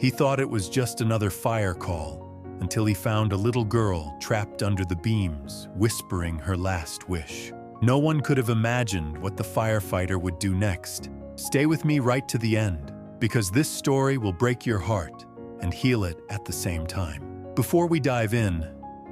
He thought it was just another fire call, until he found a little girl trapped under the beams, whispering her last wish. No one could have imagined what the firefighter would do next. Stay with me right to the end, because this story will break your heart and heal it at the same time. Before we dive in,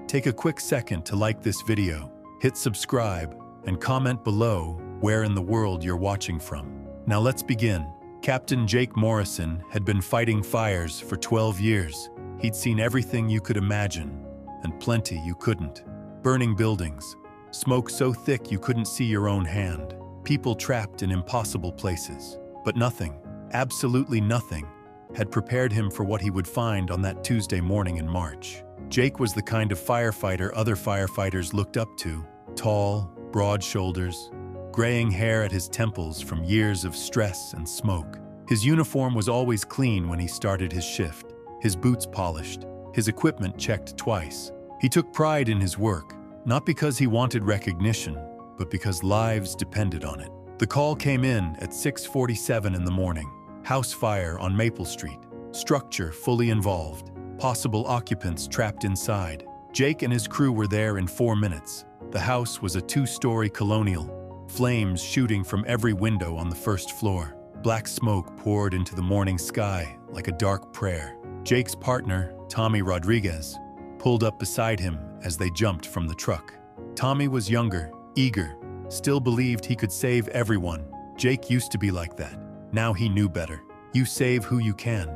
take a quick second to like this video, hit subscribe, and comment below where in the world you're watching from. Now let's begin. Captain Jake Morrison had been fighting fires for 12 years. He'd seen everything you could imagine, and plenty you couldn't. Burning buildings, smoke so thick you couldn't see your own hand, people trapped in impossible places. But nothing, absolutely nothing, had prepared him for what he would find on that Tuesday morning in March. Jake was the kind of firefighter other firefighters looked up to. Tall, broad shoulders, graying hair at his temples from years of stress and smoke. His uniform was always clean when he started his shift, his boots polished, his equipment checked twice. He took pride in his work, not because he wanted recognition, but because lives depended on it. The call came in at 6:47 in the morning. House fire on Maple Street. Structure fully involved. Possible occupants trapped inside. Jake and his crew were there in 4 minutes. The house was a 2-story colonial. Flames shooting from every window on the first floor. Black smoke poured into the morning sky like a dark prayer. Jake's partner, Tommy Rodriguez, pulled up beside him as they jumped from the truck. Tommy was younger, eager, still believed he could save everyone. Jake used to be like that. Now he knew better. You save who you can.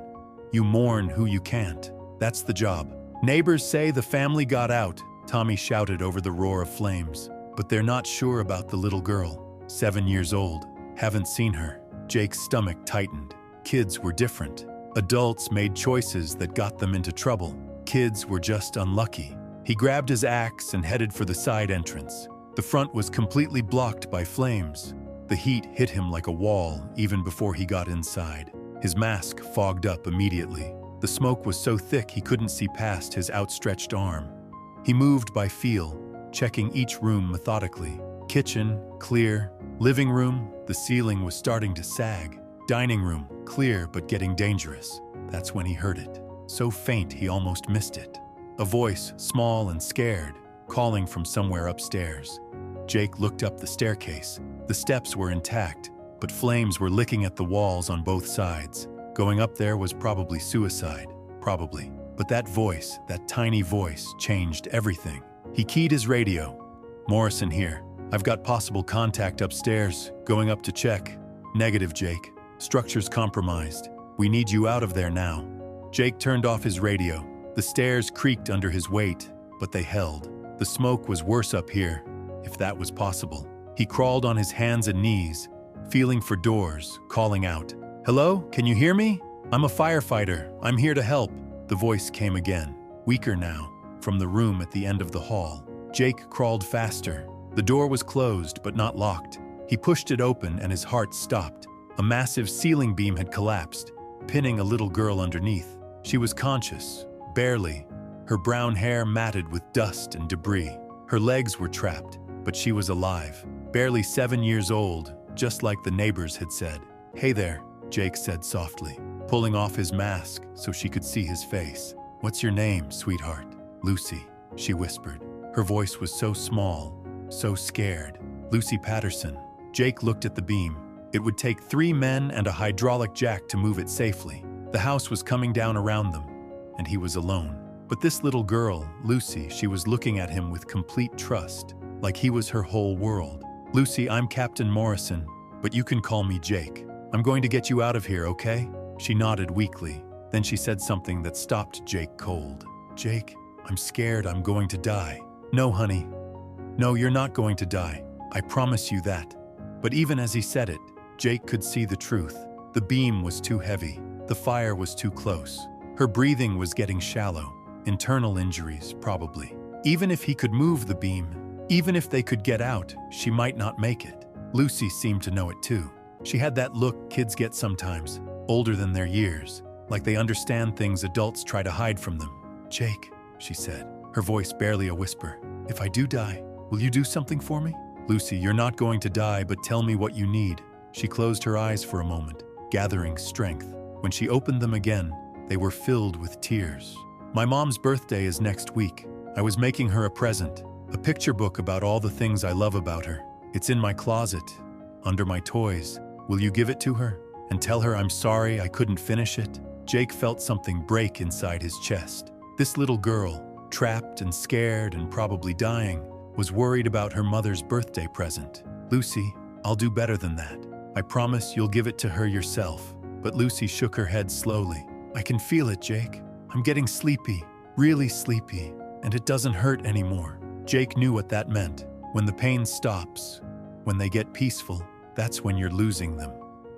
You mourn who you can't. That's the job. Neighbors say the family got out, Tommy shouted over the roar of flames. But they're not sure about the little girl. 7 years old. Haven't seen her. Jake's stomach tightened. Kids were different. Adults made choices that got them into trouble. Kids were just unlucky. He grabbed his axe and headed for the side entrance. The front was completely blocked by flames. The heat hit him like a wall even before he got inside. His mask fogged up immediately. The smoke was so thick he couldn't see past his outstretched arm. He moved by feel, checking each room methodically. Kitchen, clear. Living room, the ceiling was starting to sag. Dining room, clear but getting dangerous. That's when he heard it. So faint he almost missed it. A voice, small and scared, calling from somewhere upstairs. Jake looked up the staircase. The steps were intact, but flames were licking at the walls on both sides. Going up there was probably suicide, probably. But that voice, that tiny voice, changed everything. He keyed his radio. Morrison here. I've got possible contact upstairs. Going up to check. Negative, Jake. Structure's compromised. We need you out of there now. Jake turned off his radio. The stairs creaked under his weight, but they held. The smoke was worse up here, if that was possible. He crawled on his hands and knees, feeling for doors, calling out. Hello? Can you hear me? I'm a firefighter. I'm here to help. The voice came again, weaker now, from the room at the end of the hall. Jake crawled faster. The door was closed, but not locked. He pushed it open and his heart stopped. A massive ceiling beam had collapsed, pinning a little girl underneath. She was conscious, barely, her brown hair matted with dust and debris. Her legs were trapped, but she was alive. Barely 7 years old, just like the neighbors had said. Hey there, Jake said softly, pulling off his mask so she could see his face. What's your name, sweetheart? Lucy, she whispered. Her voice was so small, so scared. Lucy Patterson. Jake looked at the beam. It would take 3 men and a hydraulic jack to move it safely. The house was coming down around them, and he was alone. But this little girl, Lucy, she was looking at him with complete trust, like he was her whole world. Lucy, I'm Captain Morrison, but you can call me Jake. I'm going to get you out of here, okay? She nodded weakly. Then she said something that stopped Jake cold. Jake, I'm scared I'm going to die. No, honey. No, you're not going to die. I promise you that. But even as he said it, Jake could see the truth. The beam was too heavy. The fire was too close. Her breathing was getting shallow. Internal injuries, probably. Even if he could move the beam, even if they could get out, she might not make it. Lucy seemed to know it too. She had that look kids get sometimes, older than their years, like they understand things adults try to hide from them. Jake, she said, her voice barely a whisper. If I do die, will you do something for me? Lucy, you're not going to die, but tell me what you need. She closed her eyes for a moment, gathering strength. When she opened them again, They were filled with tears. My mom's birthday is next week. I was making her a present, a picture book about all the things I love about her. It's in my closet, under my toys. Will you give it to her and tell her I'm sorry I couldn't finish it? Jake felt something break inside his chest. This little girl, trapped and scared and probably dying, was worried about her mother's birthday present. Lucy, I'll do better than that. I promise you'll give it to her yourself. But Lucy shook her head slowly. I can feel it, Jake. I'm getting sleepy, really sleepy, and it doesn't hurt anymore. Jake knew what that meant. When the pain stops, when they get peaceful, that's when you're losing them.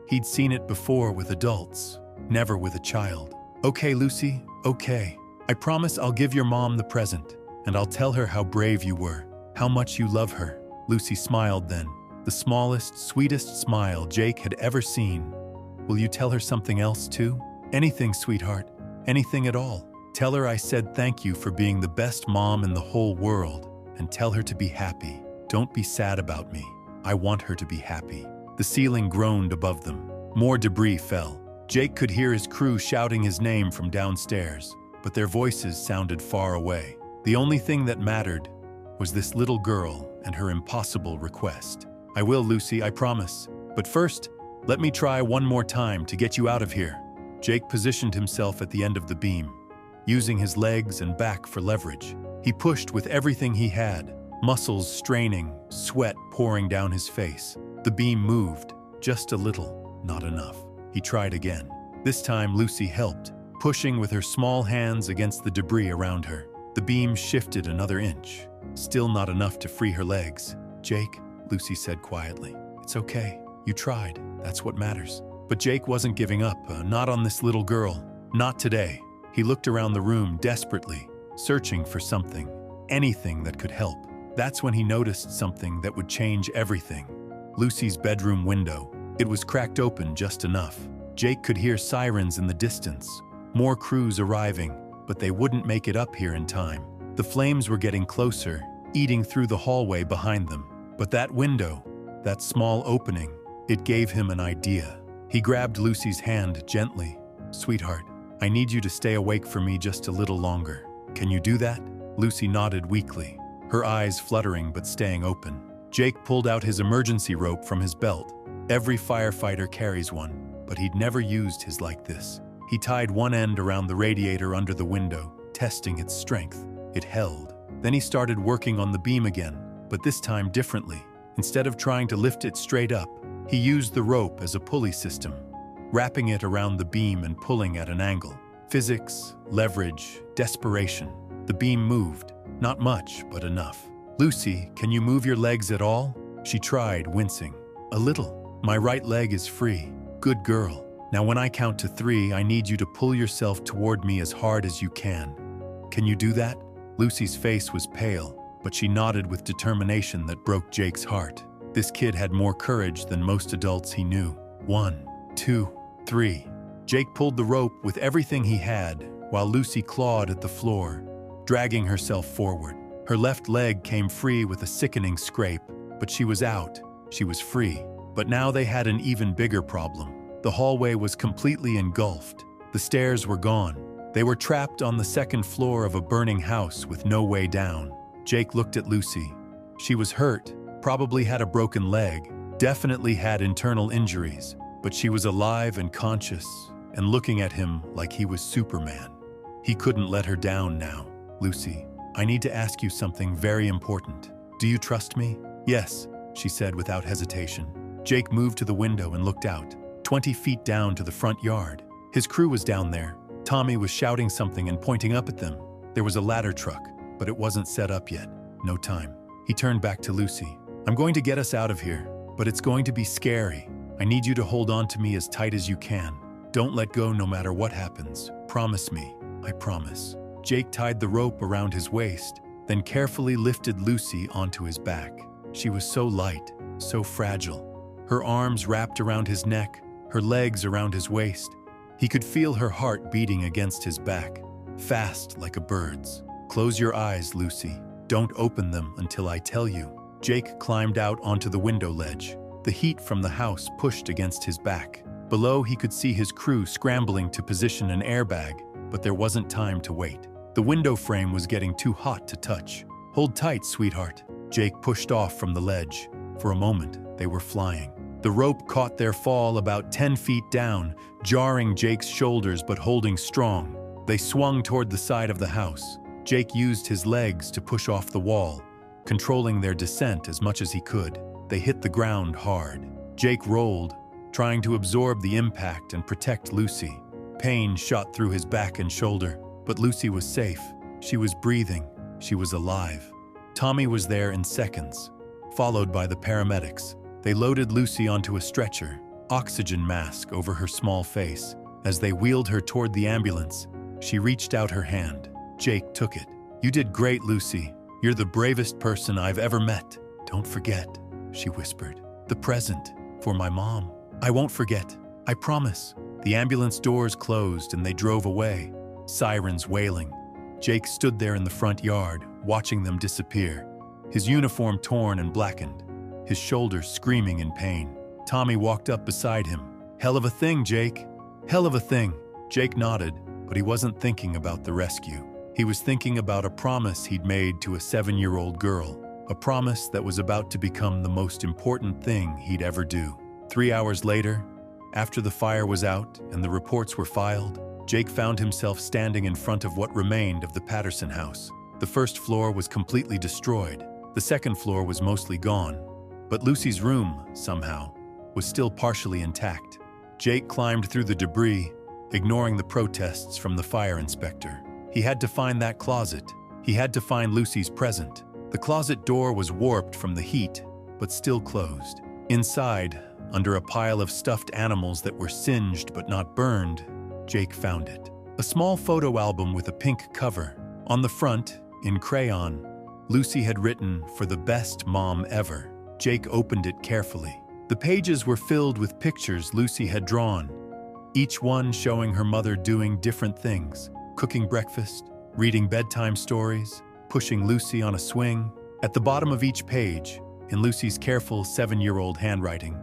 He'd seen it before with adults, never with a child. Okay, Lucy, okay. I promise I'll give your mom the present, and I'll tell her how brave you were, how much you love her. Lucy smiled then, the smallest, sweetest smile Jake had ever seen. Will you tell her something else too? Anything, sweetheart. Anything at all. Tell her I said thank you for being the best mom in the whole world, and tell her to be happy. Don't be sad about me. I want her to be happy. The ceiling groaned above them. More debris fell. Jake could hear his crew shouting his name from downstairs, but their voices sounded far away. The only thing that mattered was this little girl and her impossible request. I will, Lucy, I promise. But first, let me try one more time to get you out of here. Jake positioned himself at the end of the beam, using his legs and back for leverage. He pushed with everything he had, muscles straining, sweat pouring down his face. The beam moved, just a little, not enough. He tried again. This time Lucy helped, pushing with her small hands against the debris around her. The beam shifted another inch, still not enough to free her legs. Jake, Lucy said quietly, it's okay. You tried. That's what matters. But Jake wasn't giving up, not on this little girl. Not today. He looked around the room desperately, searching for something, anything that could help. That's when he noticed something that would change everything. Lucy's bedroom window. It was cracked open just enough. Jake could hear sirens in the distance. More crews arriving, but they wouldn't make it up here in time. The flames were getting closer, eating through the hallway behind them. But that window, that small opening, it gave him an idea. He grabbed Lucy's hand gently. Sweetheart, I need you to stay awake for me just a little longer. Can you do that? Lucy nodded weakly, her eyes fluttering but staying open. Jake pulled out his emergency rope from his belt. Every firefighter carries one, but he'd never used his like this. He tied one end around the radiator under the window, testing its strength. It held. Then he started working on the beam again, but this time differently. Instead of trying to lift it straight up, he used the rope as a pulley system, wrapping it around the beam and pulling at an angle. Physics, leverage, desperation. The beam moved. Not much, but enough. Lucy, can you move your legs at all? She tried, wincing. A little. My right leg is free. Good girl. Now when I count to 3, I need you to pull yourself toward me as hard as you can. Can you do that? Lucy's face was pale, but she nodded with determination that broke Jake's heart. This kid had more courage than most adults he knew. 1, 2, 3. Jake pulled the rope with everything he had, while Lucy clawed at the floor, dragging herself forward. Her left leg came free with a sickening scrape, but she was out. She was free. But now they had an even bigger problem. The hallway was completely engulfed. The stairs were gone. They were trapped on the second floor of a burning house with no way down. Jake looked at Lucy. She was hurt, probably had a broken leg, definitely had internal injuries, but she was alive and conscious and looking at him like he was Superman. He couldn't let her down now. Lucy, I need to ask you something very important. Do you trust me? Yes, she said without hesitation. Jake moved to the window and looked out, 20 feet down to the front yard. His crew was down there. Tommy was shouting something and pointing up at them. There was a ladder truck, but it wasn't set up yet. No time. He turned back to Lucy. I'm going to get us out of here, but it's going to be scary. I need you to hold on to me as tight as you can. Don't let go no matter what happens. Promise me. I promise. Jake tied the rope around his waist, then carefully lifted Lucy onto his back. She was so light, so fragile. Her arms wrapped around his neck, her legs around his waist. He could feel her heart beating against his back, fast like a bird's. Close your eyes, Lucy. Don't open them until I tell you. Jake climbed out onto the window ledge. The heat from the house pushed against his back. Below, he could see his crew scrambling to position an airbag, but there wasn't time to wait. The window frame was getting too hot to touch. "Hold tight, sweetheart." Jake pushed off from the ledge. For a moment, they were flying. The rope caught their fall about 10 feet down, jarring Jake's shoulders but holding strong. They swung toward the side of the house. Jake used his legs to push off the wall, controlling their descent as much as he could. They hit the ground hard. Jake rolled, trying to absorb the impact and protect Lucy. Pain shot through his back and shoulder, but Lucy was safe. She was breathing. She was alive. Tommy was there in seconds, followed by the paramedics. They loaded Lucy onto a stretcher, oxygen mask over her small face. As they wheeled her toward the ambulance, she reached out her hand. Jake took it. "You did great, Lucy. You're the bravest person I've ever met. Don't forget," she whispered. "The present, for my mom. I won't forget. I promise." The ambulance doors closed and they drove away, sirens wailing. Jake stood there in the front yard, watching them disappear, his uniform torn and blackened, his shoulders screaming in pain. Tommy walked up beside him. "Hell of a thing, Jake. Hell of a thing." Jake nodded, but he wasn't thinking about the rescue. He was thinking about a promise he'd made to a 7-year-old girl, a promise that was about to become the most important thing he'd ever do. 3 hours later, after the fire was out and the reports were filed, Jake found himself standing in front of what remained of the Patterson house. The first floor was completely destroyed. The second floor was mostly gone, but Lucy's room, somehow, was still partially intact. Jake climbed through the debris, ignoring the protests from the fire inspector. He had to find that closet. He had to find Lucy's present. The closet door was warped from the heat, but still closed. Inside, under a pile of stuffed animals that were singed but not burned, Jake found it. A small photo album with a pink cover. On the front, in crayon, Lucy had written, "For the best mom ever." Jake opened it carefully. The pages were filled with pictures Lucy had drawn, each one showing her mother doing different things: cooking breakfast, reading bedtime stories, pushing Lucy on a swing. At the bottom of each page, in Lucy's careful 7-year-old handwriting,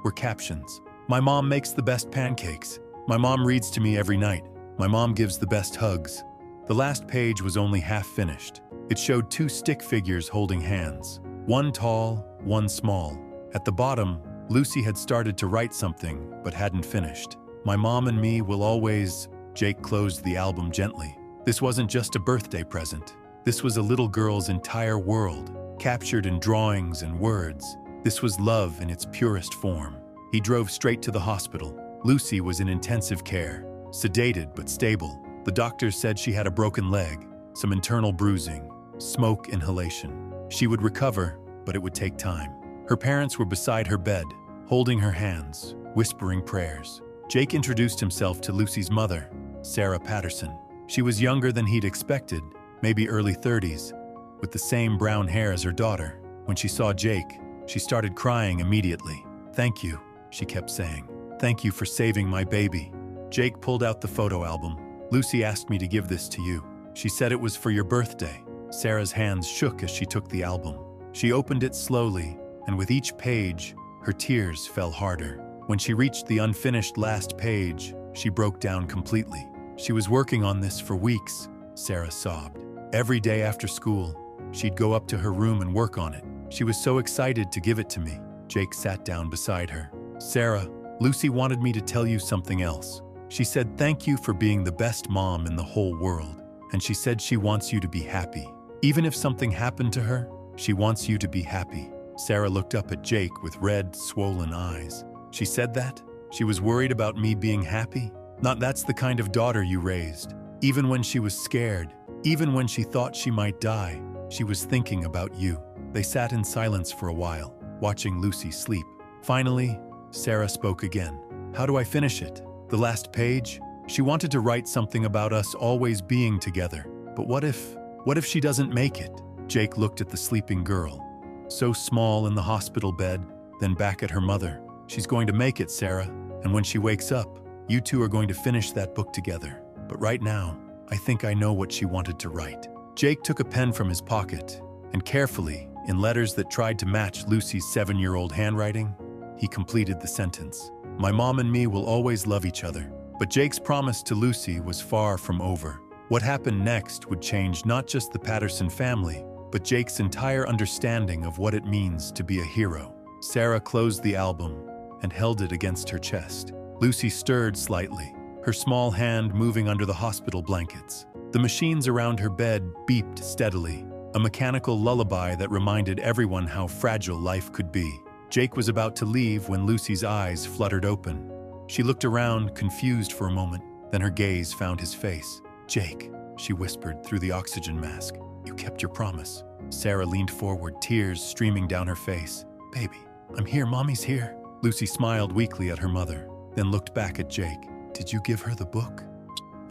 were captions. "My mom makes the best pancakes. My mom reads to me every night. My mom gives the best hugs." The last page was only half finished. It showed 2 stick figures holding hands, one tall, one small. At the bottom, Lucy had started to write something, but hadn't finished. "My mom and me will always..." Jake closed the album gently. This wasn't just a birthday present. This was a little girl's entire world, captured in drawings and words. This was love in its purest form. He drove straight to the hospital. Lucy was in intensive care, sedated but stable. The doctors said she had a broken leg, some internal bruising, smoke inhalation. She would recover, but it would take time. Her parents were beside her bed, holding her hands, whispering prayers. Jake introduced himself to Lucy's mother, Sarah Patterson. She was younger than he'd expected, maybe early 30s, with the same brown hair as her daughter. When she saw Jake, she started crying immediately. "Thank you," she kept saying. "Thank you for saving my baby." Jake pulled out the photo album. "Lucy asked me to give this to you. She said it was for your birthday." Sarah's hands shook as she took the album. She opened it slowly, and with each page, her tears fell harder. When she reached the unfinished last page, she broke down completely. "She was working on this for weeks," Sarah sobbed. "Every day after school, she'd go up to her room and work on it. She was so excited to give it to me." Jake sat down beside her. "Sarah, Lucy wanted me to tell you something else. She said thank you for being the best mom in the whole world, and she said she wants you to be happy. Even if something happened to her, she wants you to be happy." Sarah looked up at Jake with red, swollen eyes. "She said that? She was worried about me being happy? Not that's the kind of daughter you raised. Even when she was scared, even when she thought she might die, she was thinking about you." They sat in silence for a while, watching Lucy sleep. Finally, Sarah spoke again. "How do I finish it? The last page? She wanted to write something about us always being together. But what if she doesn't make it?" Jake looked at the sleeping girl, so small in the hospital bed, then back at her mother. "She's going to make it, Sarah. And when she wakes up, you two are going to finish that book together. But right now, I think I know what she wanted to write." Jake took a pen from his pocket, and carefully, in letters that tried to match Lucy's 7-year-old handwriting, he completed the sentence. My mom and me will always love each other." But Jake's promise to Lucy was far from over. What happened next would change not just the Patterson family, but Jake's entire understanding of what it means to be a hero. Sarah closed the album and held it against her chest. Lucy stirred slightly, her small hand moving under the hospital blankets. The machines around her bed beeped steadily, a mechanical lullaby that reminded everyone how fragile life could be. Jake was about to leave when Lucy's eyes fluttered open. She looked around, confused for a moment, then her gaze found his face. "Jake," she whispered through the oxygen mask, "you kept your promise." Sarah leaned forward, tears streaming down her face. "Baby, I'm here, Mommy's here." Lucy smiled weakly at her mother, then looked back at Jake. "Did you give her the book?"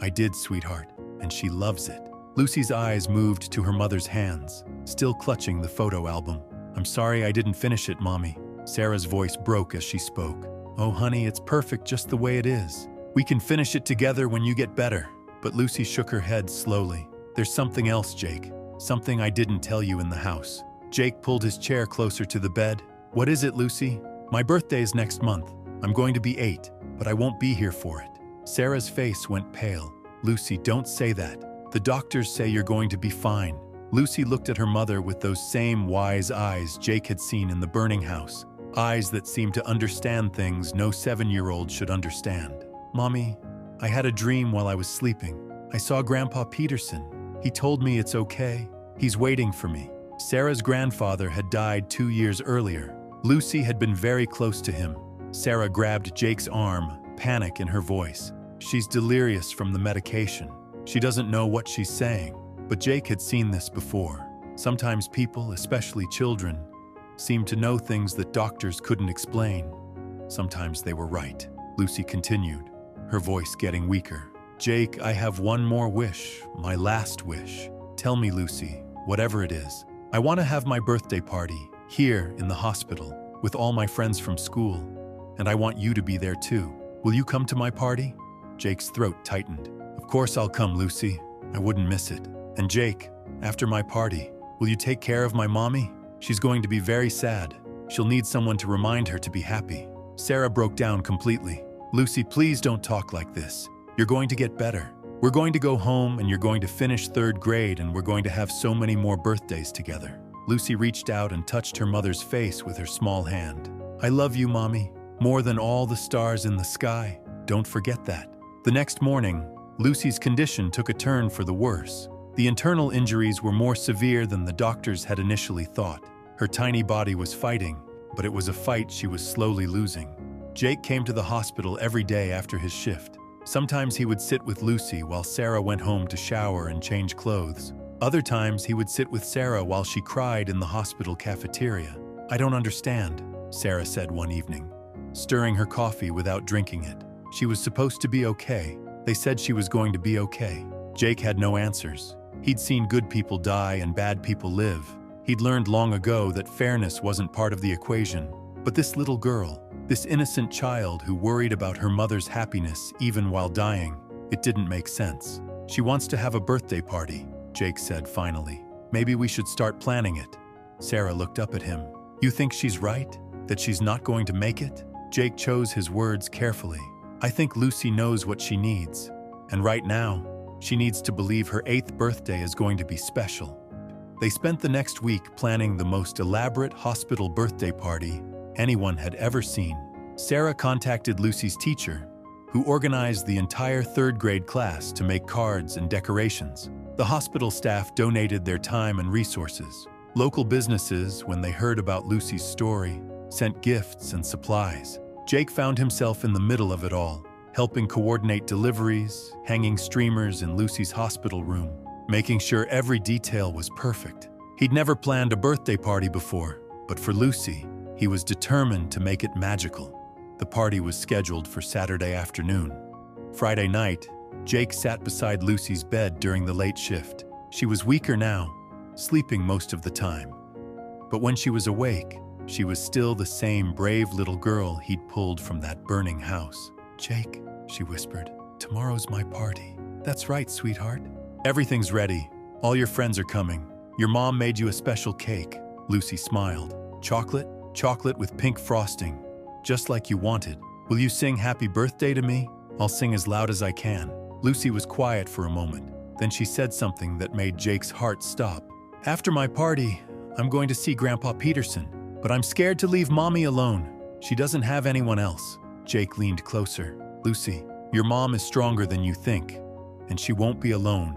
"I did, sweetheart, and she loves it." Lucy's eyes moved to her mother's hands, still clutching the photo album. "I'm sorry I didn't finish it, Mommy." Sarah's voice broke as she spoke. "Oh, honey, it's perfect just the way it is. We can finish it together when you get better." But Lucy shook her head slowly. "There's something else, Jake. Something I didn't tell you in the house." Jake pulled his chair closer to the bed. "What is it, Lucy?" "My birthday's next month. I'm going to be 8, but I won't be here for it." Sarah's face went pale. "Lucy, don't say that. The doctors say you're going to be fine." Lucy looked at her mother with those same wise eyes Jake had seen in the burning house. Eyes that seemed to understand things no 7-year-old should understand. "Mommy, I had a dream while I was sleeping. I saw Grandpa Peterson. He told me it's okay. He's waiting for me." Sarah's grandfather had died 2 years earlier. Lucy had been very close to him. Sarah grabbed Jake's arm, panic in her voice. "She's delirious from the medication. She doesn't know what she's saying." But Jake had seen this before. Sometimes people, especially children, seem to know things that doctors couldn't explain. Sometimes they were right. Lucy continued, her voice getting weaker. "Jake, I have one more wish, my last wish. Tell me, Lucy, whatever it is. I want to have my birthday party, here in the hospital, with all my friends from school. And I want you to be there too. Will you come to my party?" Jake's throat tightened. "Of course I'll come, Lucy. I wouldn't miss it. And Jake, after my party, will you take care of my mommy? She's going to be very sad. She'll need someone to remind her to be happy." Sarah broke down completely. "Lucy, please don't talk like this. You're going to get better. We're going to go home and you're going to finish 3rd grade and we're going to have so many more birthdays together." Lucy reached out and touched her mother's face with her small hand. "I love you, Mommy, more than all the stars in the sky. Don't forget that." The next morning, Lucy's condition took a turn for the worse. The internal injuries were more severe than the doctors had initially thought. Her tiny body was fighting, but it was a fight she was slowly losing. Jake came to the hospital every day after his shift. Sometimes he would sit with Lucy while Sarah went home to shower and change clothes. Other times he would sit with Sarah while she cried in the hospital cafeteria. "I don't understand," Sarah said one evening, stirring her coffee without drinking it. She was supposed to be okay. They said she was going to be okay. Jake had no answers. He'd seen good people die and bad people live. He'd learned long ago that fairness wasn't part of the equation. But this little girl, this innocent child who worried about her mother's happiness even while dying, it didn't make sense. "She wants to have a birthday party," Jake said finally. "Maybe we should start planning it." Sarah looked up at him. "You think she's right? That she's not going to make it?" Jake chose his words carefully. "I think Lucy knows what she needs. And right now, she needs to believe her 8th birthday is going to be special." They spent the next week planning the most elaborate hospital birthday party anyone had ever seen. Sarah contacted Lucy's teacher, who organized the entire 3rd grade class to make cards and decorations. The hospital staff donated their time and resources. Local businesses, when they heard about Lucy's story, sent gifts and supplies. Jake found himself in the middle of it all, helping coordinate deliveries, hanging streamers in Lucy's hospital room, making sure every detail was perfect. He'd never planned a birthday party before, but for Lucy, he was determined to make it magical. The party was scheduled for Saturday afternoon. Friday night, Jake sat beside Lucy's bed during the late shift. She was weaker now, sleeping most of the time. But when she was awake, she was still the same brave little girl he'd pulled from that burning house. "Jake," she whispered, "tomorrow's my party." "That's right, sweetheart. Everything's ready. All your friends are coming. Your mom made you a special cake." Lucy smiled. "Chocolate? Chocolate with pink frosting. Just like you wanted. Will you sing happy birthday to me? I'll sing as loud as I can. Lucy was quiet for a moment. Then she said something that made Jake's heart stop. After my party, I'm going to see Grandpa Peterson, but I'm scared to leave Mommy alone. She doesn't have anyone else. Jake leaned closer. Lucy, your mom is stronger than you think, and she won't be alone.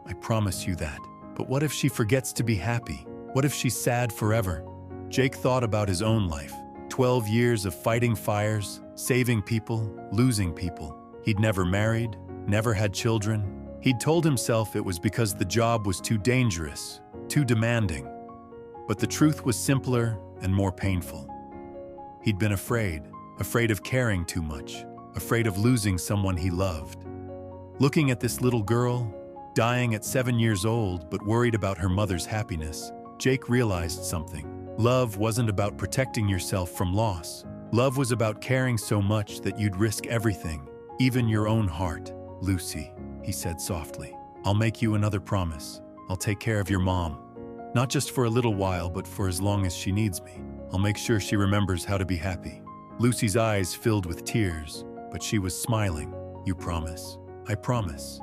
I promise you that. But what if she forgets to be happy? What if she's sad forever? Jake thought about his own life. 12 years of fighting fires, saving people, losing people. He'd never married, never had children. He'd told himself it was because the job was too dangerous, too demanding. But the truth was simpler and more painful. He'd been afraid of caring too much, afraid of losing someone he loved. Looking at this little girl, dying at 7 years old but worried about her mother's happiness, Jake realized something. Love wasn't about protecting yourself from loss. Love was about caring so much that you'd risk everything, even your own heart. Lucy, he said softly, I'll make you another promise. I'll take care of your mom. Not just for a little while, but for as long as she needs me. I'll make sure she remembers how to be happy. Lucy's eyes filled with tears, but she was smiling. You promise? I promise.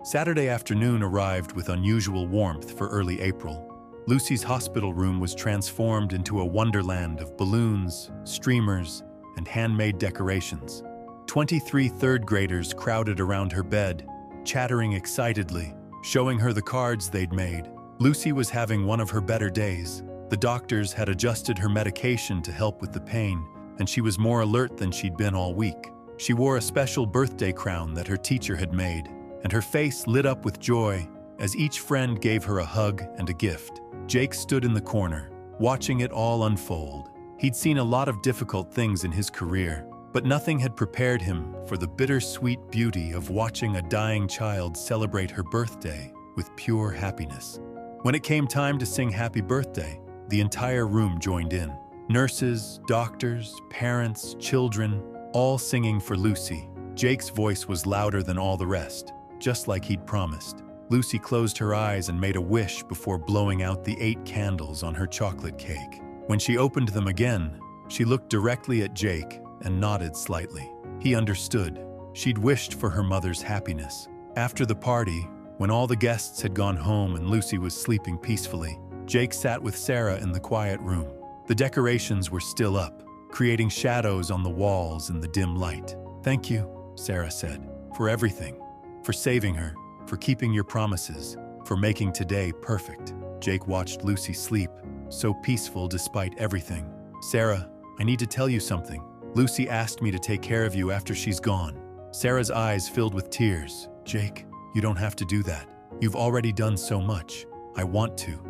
Saturday afternoon arrived with unusual warmth for early April. Lucy's hospital room was transformed into a wonderland of balloons, streamers, and handmade decorations. 23 third graders crowded around her bed, chattering excitedly, showing her the cards they'd made. Lucy was having one of her better days. The doctors had adjusted her medication to help with the pain, and she was more alert than she'd been all week. She wore a special birthday crown that her teacher had made, and her face lit up with joy as each friend gave her a hug and a gift. Jake stood in the corner, watching it all unfold. He'd seen a lot of difficult things in his career, but nothing had prepared him for the bittersweet beauty of watching a dying child celebrate her birthday with pure happiness. When it came time to sing happy birthday, the entire room joined in. Nurses, doctors, parents, children, all singing for Lucy. Jake's voice was louder than all the rest, just like he'd promised. Lucy closed her eyes and made a wish before blowing out the 8 candles on her chocolate cake. When she opened them again, she looked directly at Jake and nodded slightly. He understood. She'd wished for her mother's happiness. After the party, when all the guests had gone home and Lucy was sleeping peacefully, Jake sat with Sarah in the quiet room. The decorations were still up, creating shadows on the walls in the dim light. Thank you, Sarah said, for everything, for saving her, for keeping your promises, for making today perfect. Jake watched Lucy sleep, so peaceful despite everything. Sarah, I need to tell you something. Lucy asked me to take care of you after she's gone. Sarah's eyes filled with tears. Jake, you don't have to do that. You've already done so much. I want to.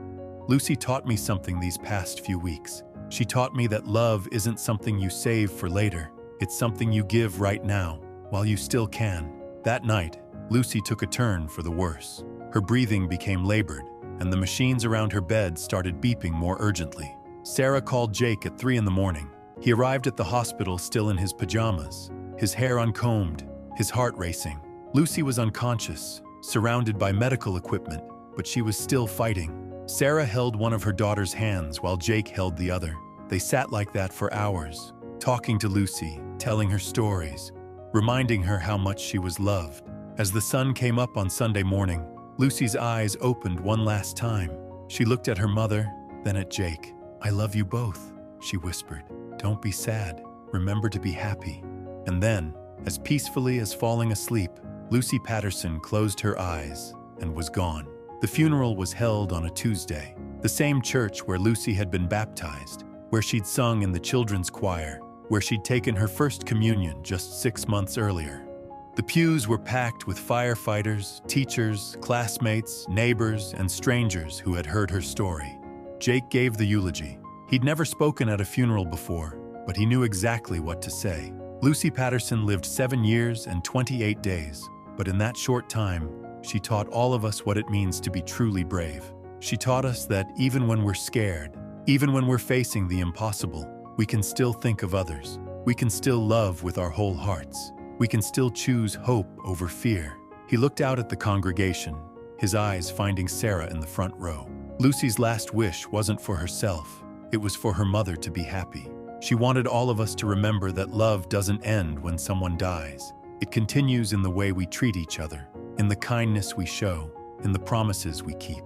Lucy taught me something these past few weeks. She taught me that love isn't something you save for later. It's something you give right now, while you still can. That night, Lucy took a turn for the worse. Her breathing became labored, and the machines around her bed started beeping more urgently. Sarah called Jake at 3 in the morning. He arrived at the hospital still in his pajamas, his hair uncombed, his heart racing. Lucy was unconscious, surrounded by medical equipment, but she was still fighting. Sarah held one of her daughter's hands while Jake held the other. They sat like that for hours, talking to Lucy, telling her stories, reminding her how much she was loved. As the sun came up on Sunday morning, Lucy's eyes opened one last time. She looked at her mother, then at Jake. I love you both, she whispered. Don't be sad. Remember to be happy. And then, as peacefully as falling asleep, Lucy Patterson closed her eyes and was gone. The funeral was held on a Tuesday, the same church where Lucy had been baptized, where she'd sung in the children's choir, where she'd taken her first communion just 6 months earlier. The pews were packed with firefighters, teachers, classmates, neighbors, and strangers who had heard her story. Jake gave the eulogy. He'd never spoken at a funeral before, but he knew exactly what to say. Lucy Patterson lived 7 years and 28 days, but in that short time, she taught all of us what it means to be truly brave. She taught us that even when we're scared, even when we're facing the impossible, we can still think of others. We can still love with our whole hearts. We can still choose hope over fear. He looked out at the congregation, his eyes finding Sarah in the front row. Lucy's last wish wasn't for herself. It was for her mother to be happy. She wanted all of us to remember that love doesn't end when someone dies. It continues in the way we treat each other, in the kindness we show, in the promises we keep.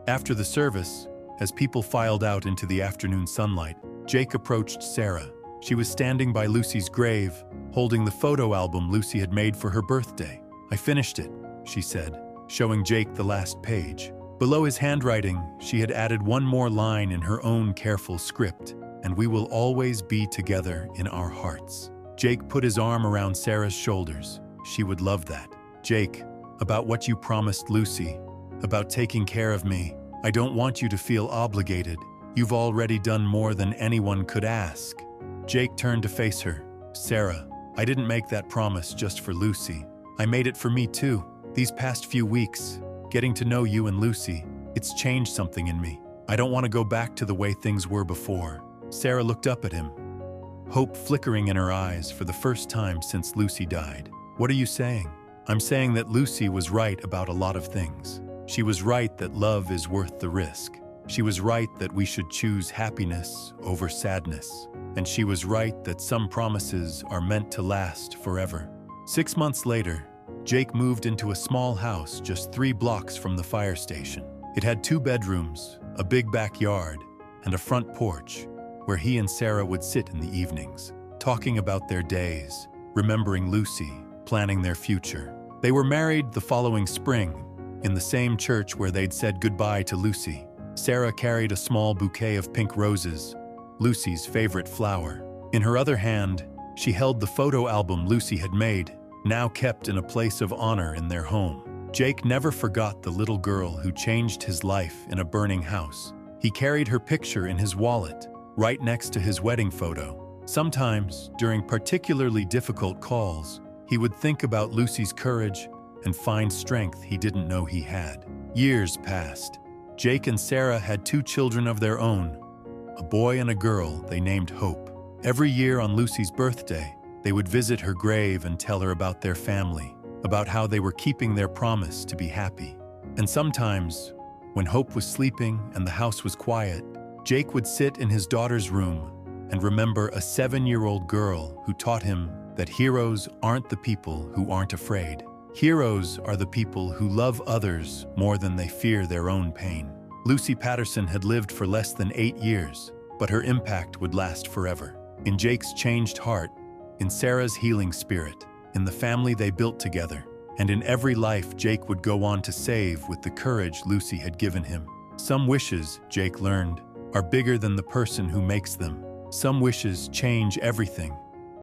After the service, as people filed out into the afternoon sunlight, Jake approached Sarah. She was standing by Lucy's grave, holding the photo album Lucy had made for her birthday. "I finished it," she said, showing Jake the last page. Below his handwriting, she had added one more line in her own careful script, "And we will always be together in our hearts." Jake put his arm around Sarah's shoulders. "She would love that. Jake, about what you promised Lucy, about taking care of me, I don't want you to feel obligated. You've already done more than anyone could ask." Jake turned to face her. "Sarah, I didn't make that promise just for Lucy. I made it for me too. These past few weeks, getting to know you and Lucy, it's changed something in me. I don't want to go back to the way things were before." Sarah looked up at him, hope flickering in her eyes for the first time since Lucy died. "What are you saying?" "I'm saying that Lucy was right about a lot of things. She was right that love is worth the risk. She was right that we should choose happiness over sadness. And she was right that some promises are meant to last forever." 6 months later, Jake moved into a small house just 3 blocks from the fire station. It had 2 bedrooms, a big backyard, and a front porch, where he and Sarah would sit in the evenings, talking about their days, remembering Lucy, planning their future. They were married the following spring, in the same church where they'd said goodbye to Lucy. Sarah carried a small bouquet of pink roses, Lucy's favorite flower. In her other hand, she held the photo album Lucy had made, now kept in a place of honor in their home. Jake never forgot the little girl who changed his life in a burning house. He carried her picture in his wallet, right next to his wedding photo. Sometimes, during particularly difficult calls, he would think about Lucy's courage and find strength he didn't know he had. Years passed. Jake and Sarah had 2 children of their own, a boy and a girl they named Hope. Every year on Lucy's birthday, they would visit her grave and tell her about their family, about how they were keeping their promise to be happy. And sometimes, when Hope was sleeping and the house was quiet, Jake would sit in his daughter's room and remember a 7-year-old girl who taught him that heroes aren't the people who aren't afraid. Heroes are the people who love others more than they fear their own pain. Lucy Patterson had lived for less than 8 years, but her impact would last forever. In Jake's changed heart, in Sarah's healing spirit, in the family they built together, and in every life Jake would go on to save with the courage Lucy had given him. Some wishes, Jake learned, are bigger than the person who makes them. Some wishes change everything,